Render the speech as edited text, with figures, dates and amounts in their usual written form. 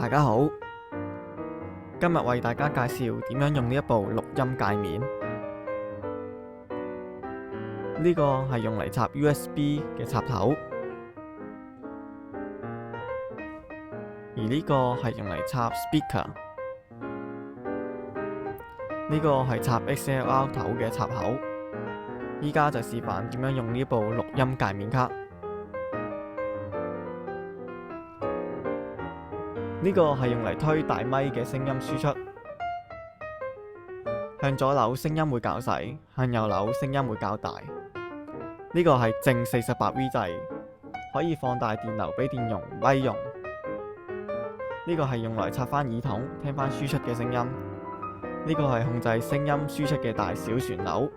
大家好，今日為大家介紹點樣用呢一部錄音介面。呢個係用嚟插 USB 嘅插頭，而呢個係用嚟插 speaker。呢個係插 XLR 頭嘅插口。依家就示範點樣用呢部錄音介面卡。呢個係用嚟推大咪嘅聲音輸出，向左扭聲音會較細，向右扭聲音會較大。呢個係正48V 掣，可以放大電流俾電容咪用。呢個係用嚟插返耳筒聽返輸出嘅聲音。呢個係控制聲音輸出嘅大小旋鈕。